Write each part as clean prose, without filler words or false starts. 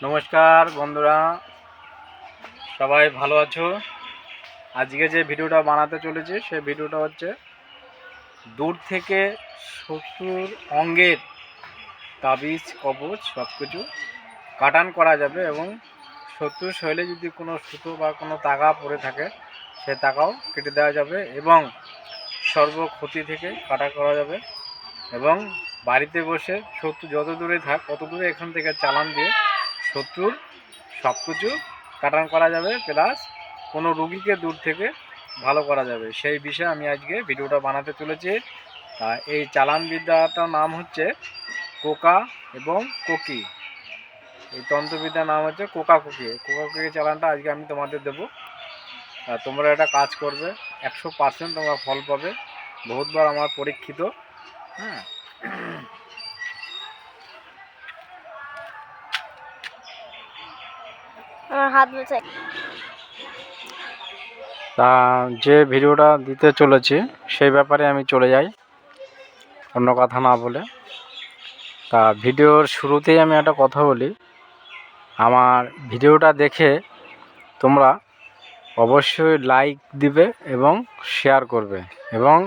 নমস্কার বন্ধুরা, সবাই ভালো আছো? আজকে যে ভিডিওটা বানাতে চলেছি সেই ভিডিওটা হচ্ছে দূর থেকে শত্রুর অঙ্গের তাবিজ কবচ সব কিছু কাটান করা যাবে এবং শত্রুর শরীরে যদি কোনো সুতো বা কোনো তাগা পড়ে থাকে সে তাগাও কেটে দেওয়া যাবে এবং সর্ব ক্ষতি থেকে কাটা করা যাবে। এবং বাড়িতে বসে শত্রু যত দূরে থাক তত দূরে এখান থেকে চালান দিয়ে শত্রুর সব কিছু কাটান করা যাবে, প্লাস কোনো রুগীকে দূর থেকে ভালো করা যাবে। সেই বিষয়ে আমি আজকে ভিডিওটা বানাতে চলেছি। এই চালান বিদ্যাটার নাম হচ্ছে কোকা এবং কোকি। এই তন্ত্রবিদ্যার নাম হচ্ছে কোকা কুকি চালানটা আজকে আমি তোমাদের দেবো। তোমরা এটা কাজ করবে, 100% তোমরা ফল পাবে, বহুতবার আমার পরীক্ষিত। হ্যাঁ, তা যে ভিডিওটা দিতে চলেছি সেই ব্যাপারে আমি চলে যাই, অন্য কথা না বলে। তা ভিডিওর শুরুতেই আমি একটা কথা বলি, আমার ভিডিওটা দেখে তোমরা অবশ্যই লাইক দিবে এবং শেয়ার করবে। এবং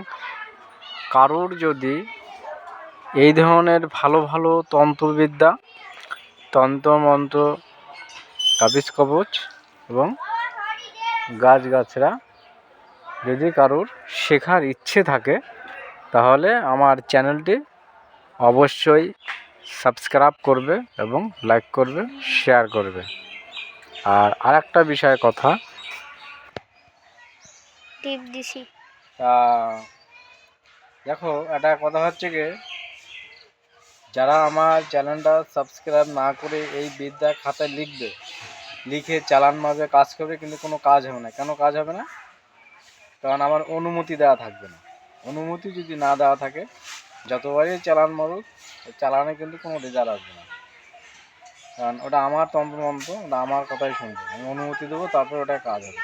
কারোর যদি এই ধরনের ভালো ভালো তন্ত্রবিদ্যা, তন্ত্রমন্ত্র, তাবিজ কবচ এবং গাছগাছরা যদি কারোর শেখার ইচ্ছে থাকে তাহলে আমার চ্যানেলটি অবশ্যই সাবস্ক্রাইব করবে এবং লাইক করবে, শেয়ার করবে। আর আরেকটা বিষয় কথা, দেখো একটা কথা হচ্ছে কি, যারা আমার চ্যানেলটা সাবস্ক্রাইব না করে এই বিদ্যা খাতায় লিখে চালান মারবে, কাজ করবে, কিন্তু কোনো কাজ হবে না। কেন কাজ হবে না? কারণ আমার অনুমতি দেওয়া থাকবে না। অনুমতি যদি না দেওয়া থাকে, যতবারই চালান মারুক, চালানে কিন্তু কোনো রেজাল্ট আসবে না। কারণ ওটা আমার তন্ত্রমন্ত্র, ওটা আমার কথাই শুনবে। আমি অনুমতি দেবো, তারপর ওটা কাজ হবে।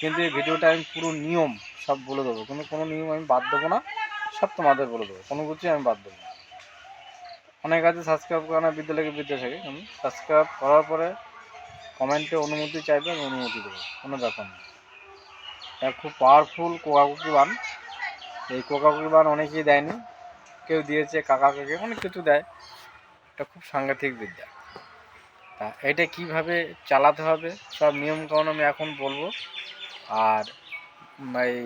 কিন্তু এই ভিডিওটা আমি পুরো নিয়ম সব বলে দেবো, কিন্তু কোনো নিয়ম আমি বাদ দেবো না, সব তোমাদের বলে দেবো, কোনো কিছুই আমি বাদ দেবো না। অনেক আছে সাবস্ক্রাইব করে না, বিদ্যালয়কে বিদ্যা শেখে। আমি সাবস্ক্রাইব করার পরে কমেন্টে অনুমতি চাইবে, আমি অনুমতি দেবো, কোনো ব্যাপার না। এটা খুব পাওয়ারফুল কোকাকুকি বান। এই কোকাকুকি বান অনেকেই দেয়নি, কেউ দিয়েছে, কাকা কাকে অনেক কিছু দেয়। এটা খুব সাংঘাতিক বিদ্যা। তা এটা কীভাবে চালাতে হবে সব নিয়মকানুন আমি এখন বলবো। আর এই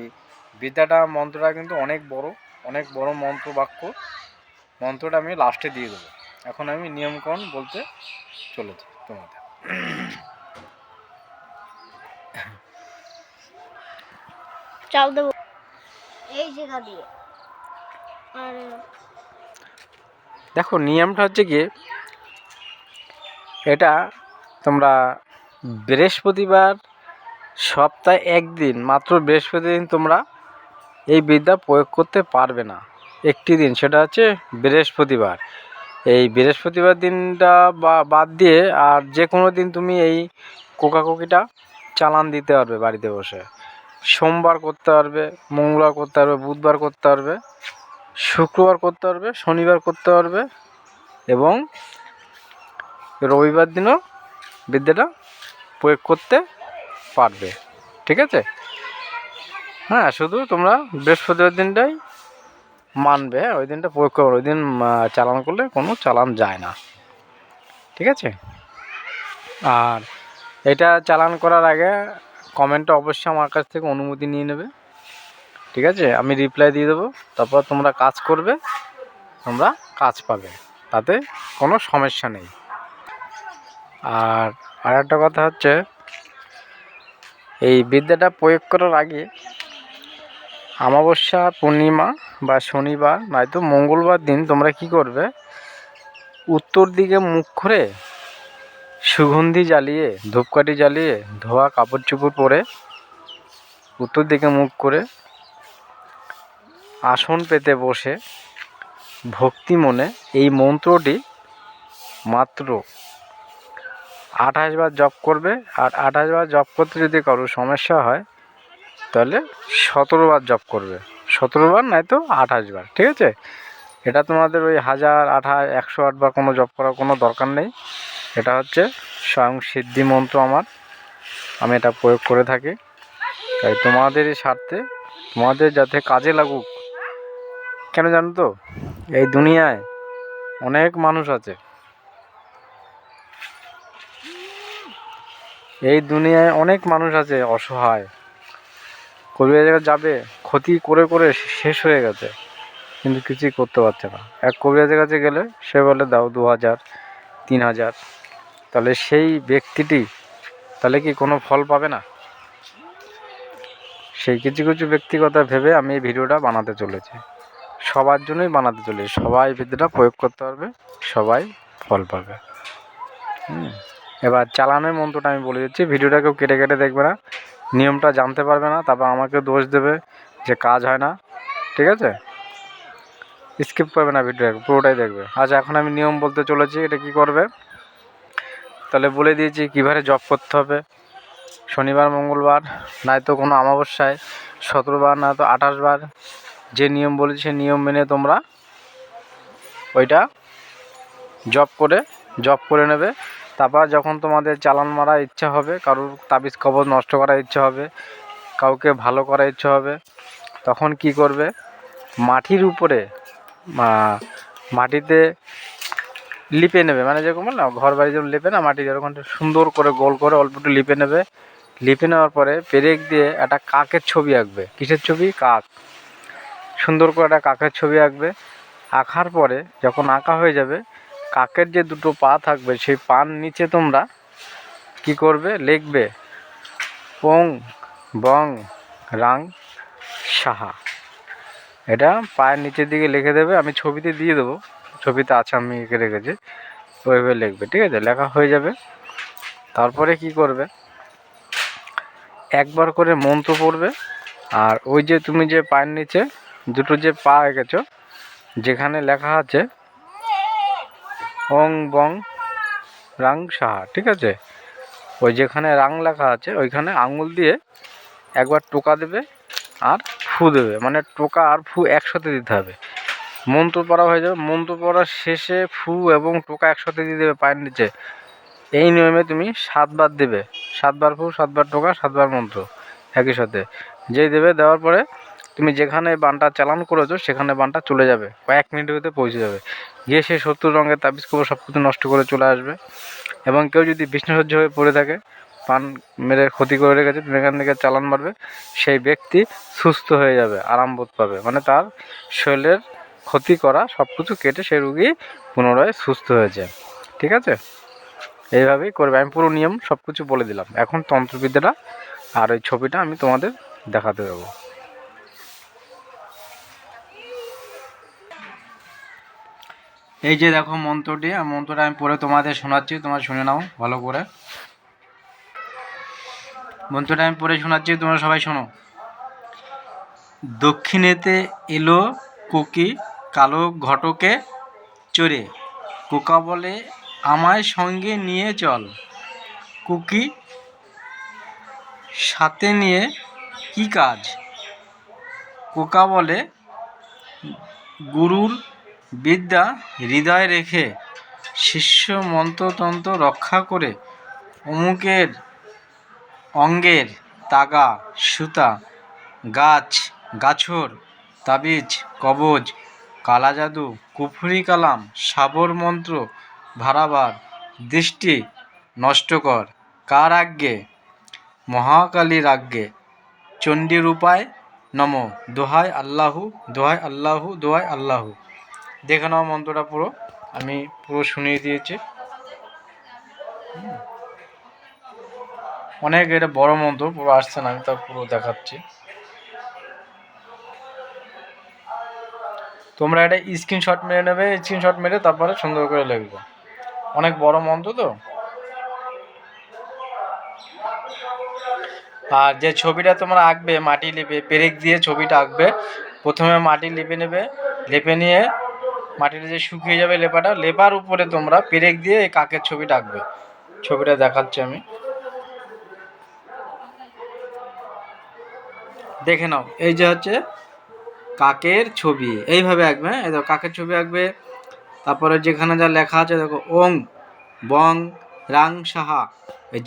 বিদ্যাটা, মন্ত্রটা কিন্তু অনেক বড় মন্ত্র বাক্য। মন্ত্রটা আমি লাস্টে দিয়ে দেবো। এখন আমি নিয়মকানুন বলতে চলেছি তোমাদের। চাল দেবো এই জায়গা দিয়ে। আর দেখো নিয়মটা হচ্ছে কি, এটা তোমরা বৃহস্পতিবার, সপ্তাহে একদিন মাত্র বৃহস্পতিদিন তোমরা এই বিদ্যা প্রয়োগ করতে পারবে না। একটি দিন, সেটা হচ্ছে বৃহস্পতিবার। এই বৃহস্পতিবার দিনটা বাদ দিয়ে আর যে কোনো দিন তুমি এই কোকাকুকিটা চালান দিতে পারবে বাড়িতে বসে। সোমবার করতে পারবে, মঙ্গলবার করতে পারবে, বুধবার করতে পারবে, শুক্রবার করতে পারবে, শনিবার করতে পারবে এবং রবিবার দিনও বিদ্যাটা প্রয়োগ করতে পারবে। ঠিক আছে? হ্যাঁ, শুধু তোমরা বৃহস্পতিবার দিনটাই মানবে, ওই দিনটা প্রয়োগ করবে। ওই দিন চালান করলে কোনো চালান যায় না। ঠিক আছে? আর এটা চালান করার আগে কমেন্টে অবশ্যই আমার কাছ থেকে অনুমতি নিয়ে নেবে। ঠিক আছে? আমি রিপ্লাই দিয়ে দেবো, তারপর তোমরা কাজ করবে, তোমরা কাজ পাবে, তাতে কোনো সমস্যা নেই। আর একটা কথা হচ্ছে, এই বিদ্যাটা প্রয়োগ করার আগে অমাবস্যা, পূর্ণিমা বা শনিবার নয়তো মঙ্গলবার দিন তোমরা কি করবে, উত্তর দিকে মুখ করে সুগন্ধি জ্বালিয়ে, ধূপকাঠি জ্বালিয়ে, ধোয়া কাপড় চোপড় পরে উত্তর দিকে মুখ করে আসন পেতে বসে ভক্তি মনে এই মন্ত্রটি মাত্র 28 বার জপ করবে। আর 28 বার জপ করতে যদি কারো সমস্যা হয় তাহলে 17 বার জপ করবে। 17 বার নয়তো 28 বার। ঠিক আছে? এটা তোমাদের ওই 1000, 28, 108 বার কোনো জপ করার কোনো দরকার নেই। এটা হচ্ছে স্বয়ং সিদ্ধি মন্ত্র আমি এটা প্রয়োগ করে থাকি। তাই তোমাদের স্বার্থে, তোমাদের যাতে কাজে লাগুক। কেন জানো তো, এই দুনিয়ায় অনেক মানুষ আছে, এই দুনিয়ায় অনেক মানুষ আছে অসহায়, কবিরাজের কাছে যাবে, ক্ষতি করে করে শেষ হয়ে গেছে, কিন্তু কিছুই করতে পারছে না। এক কবিরাজের কাছে গেলে সে বলে দাও 2000, 3000, তাহলে সেই ব্যক্তিটি তাহলে কি কোনো ফল পাবে না? সেই কিছু কিছু ব্যক্তিগত ভেবে আমি এই ভিডিওটা বানাতে চলেছি, সবার জন্যই বানাতে চলেছি। সবাই ভিডিওটা প্রয়োগ করতে পারবে, সবাই ফল পাবে। এবার চালানের মন্ত্রটা আমি বলে দিচ্ছি, ভিডিওটা কেউ কেটে কেটে দেখবে না, নিয়মটা জানতে পারবে না, তারপর আমাকে দোষ দেবে যে কাজ হয় না। ঠিক আছে, স্কিপ করবে না, ভিডিওটা পুরোটাই দেখবে। আচ্ছা, এখন আমি নিয়ম বলতে চলেছি, এটা কি করবে তাহলে বলে দিয়েছি। কীভাবে জব করতে হবে, শনিবার, মঙ্গলবার, নয়তো কোনো অমাবস্যায় 17 বার, নয়তো 28 বার, যে নিয়ম বলেছি সেই নিয়ম মেনে তোমরা ওইটা জব করে নেবে। তারপর যখন তোমাদের চালান মারা ইচ্ছা হবে, কারোর তাবিজ কবজ নষ্ট করার ইচ্ছা হবে, কাউকে ভালো করার ইচ্ছা হবে, তখন কি করবে, মাটির উপরে মাটিতে লিপে নেবে, মানে যেরকম না ঘর বাড়ি যেমন লিপে না, মাটি যেরকম সুন্দর করে গোল করে অল্প একটু লিপে নেবে। লিপে নেওয়ার পরে পেরেক দিয়ে একটা কাকের ছবি আঁকবে। কিসের ছবি? কাক। সুন্দর করে একটা কাকের ছবি আঁকবে। আঁকার পরে যখন আঁকা হয়ে যাবে, কাকের যে দুটো পা থাকবে সেই পার নিচে তোমরা কি করবে, লিখবে ওং বং রাং সাহা। এটা পায়ের নিচের দিকে লিখে দেবে, আমি ছবিতে দিয়ে দেবো, ছবিতে আছে, আমি এঁকে রেখেছি, ওইভাবে লিখবে। ঠিক আছে, লেখা হয়ে যাবে। তারপরে কি করবে, একবার করে মন্ত্র পড়বে। আর ওই যে তুমি যে পায়ের নিচে দুটো যে পা এঁকেছো, যেখানে লেখা আছে ওং বং রাং সাহা, ঠিক আছে, ওই যেখানে রাং লেখা আছে ওইখানে আঙুল দিয়ে একবার টোকা দেবে আর ফু দেবে, মানে টোকা আর ফু একসাথে দিতে হবে। মন্ত্র পড়া হয়ে যাবে, মন্ত্র পড়ার শেষে ফু এবং টোকা একসাথে দিয়ে দেবে পায়ের নিচে। এই নিয়মে তুমি 7 বার দেবে, 7 বার ফু, 7 বার টোকা, 7 বার মন্ত্র একই সাথে যেই দেবে। দেওয়ার পরে তুমি যেখানে বানটা চালান করেছো সেখানে বানটা চলে যাবে, কয়েক মিনিটের ভিতরে পৌঁছে যাবে, গিয়ে সেই 70 রঙের তাবিজ কবর সব কিছু নষ্ট করে চলে আসবে। এবং কেউ যদি বিষ্ণুসহ্য হয়ে পড়ে থাকে, পান মেরে ক্ষতি করে রেখেছে, তুমি এখান থেকে চালান মারবে, সেই ব্যক্তি সুস্থ হয়ে যাবে, আরাম বোধ পাবে, মানে তার শরীরের ক্ষতি করা সব কিছু কেটে সেই রুগী পুনরায় সুস্থ হয়েছে। ঠিক আছে, এইভাবেই করবে। আমি পুরো নিয়ম সব কিছু বলে দিলাম। এখন তন্ত্রবিদ্যাটা আর ওই ছবিটা আমি তোমাদের দেখাতে দেবো। এই যে দেখো মন্ত্রটি, আর মন্ত্রটা আমি পড়ে তোমাদের শোনাচ্ছি, তোমরা শুনে নাও ভালো করে। মন্ত্রটা আমি পড়ে শোনাচ্ছি, তোমরা সবাই শোনো। দক্ষিণেতে এলো কোকি কালো ঘটকে চড়ে, কোকা বলে আমায় সঙ্গে নিয়ে চল, কুকি সাথে নিয়ে কি কাজ, কোকা বলে গুরুর বিদ্যা হৃদয় রেখে, শিষ্য মন্ত্রতন্ত্র রক্ষা করে, অমুকের অঙ্গের তাগা সুতা গাছ গাছর তাবিজ কবজ কালা জাদু কুফরি কালাম সাবর মন্ত্র ভারাবার দৃষ্টি নষ্ট কর, কার আজ্ঞে? মহাকালীর আজ্ঞে, চণ্ডীর উপায় নম, দোহাই আল্লাহু দোহাই আল্লাহু দোহাই আল্লাহু। দেখে নাও মন্ত্রটা পুরো, আমি পুরো শুনিয়ে দিয়েছি। অনেক এটা বড় মন্ত্র, পুরো আসছে না, আমি তা পুরো দেখাচ্ছি। তোমরা এটা স্ক্রিনশট মেরে নেবে, স্ক্রিনশট মেরে তারপরে সুন্দর করে লিখবে, অনেক বড় মন্ত্র তো। আর যে ছবিটা তোমরা আঁকবে, মাটি লেপে পেরেক দিয়ে ছবিটা আঁকবে, প্রথমে মাটি লেপে নেবে, লেপে নিয়ে মাটিটা যে শুকিয়ে যাবে লেপাটা, লেপার উপরে তোমরা পেরেক দিয়ে এই কাকের ছবিটা আঁকবে। ছবিটা দেখাচ্ছি আমি, দেখে নাও। এই যে হচ্ছে কাকের ছবি, এইভাবে আঁকবে। এই দেখো কাকের ছবি আঁকবে, তারপরে যেখানে যা লেখা আছে দেখো ওং বং রাং সাহা,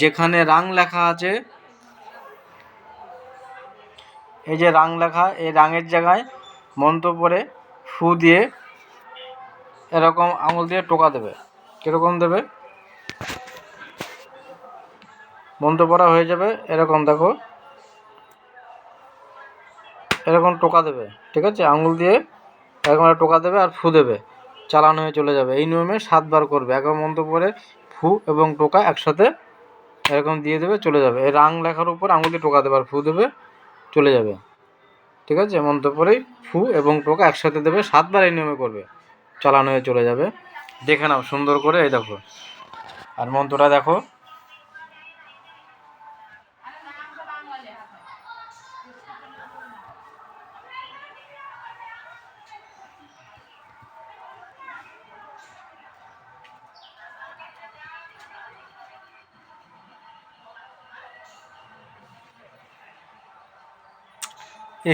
যেখানে রাং লেখা আছে, এই যে রাং লেখা, এই রাঙের জায়গায় মন্ত্র পড়ে ফু দিয়ে এরকম আঙুল দিয়ে টোকা দেবে। কীরকম দেবে? মন্ত্র পড়া হয়ে যাবে, এরকম দেখো, এরকম টোকা দেবে, ঠিক আছে? আঙুল দিয়ে এরকম টোকা দেবে আর ফু দেবে, চালান হয়ে চলে যাবে। এই নিয়মে 7 বার করবে। একবার মন্ত্র পড়ে ফু এবং টোকা একসাথে এরকম দিয়ে দেবে, চলে যাবে। এই রাং লেখার উপর আঙুল দিয়ে টোকা দেবে আর ফু দেবে, চলে যাবে, ঠিক আছে? মন্ত্র পড়েই ফু এবং টোকা একসাথে দেবে, 7 বার এই নিয়মে করবে, চালান হয়ে চলে যাবে। দেখে নাও সুন্দর করে, এই দেখো। আর মন্ত্রটা দেখো,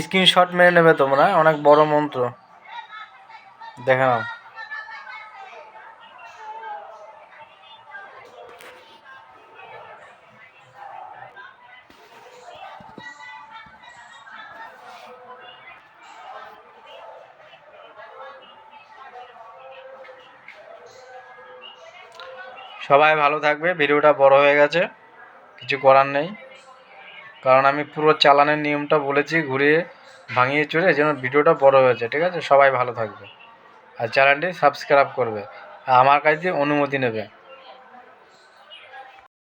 স্ক্রিনশট মেরে নেবে তোমরা, অনেক বড় মন্ত্র, দেখে নাও। সবাই ভালো থাকবে। ভিডিওটা বড় হয়ে গেছে, কিছু করার নেই, কারণ আমি পুরো চালানের নিয়মটা বলেছি ঘুরিয়ে ভাঙিয়ে চলে, এই জন্য ভিডিওটা বড় হয়েছে, ঠিক আছে? সবাই ভালো থাকবে আর চ্যানেলটি সাবস্ক্রাইব করবে, আর আমার কাছ দিয়ে অনুমতি নেবে।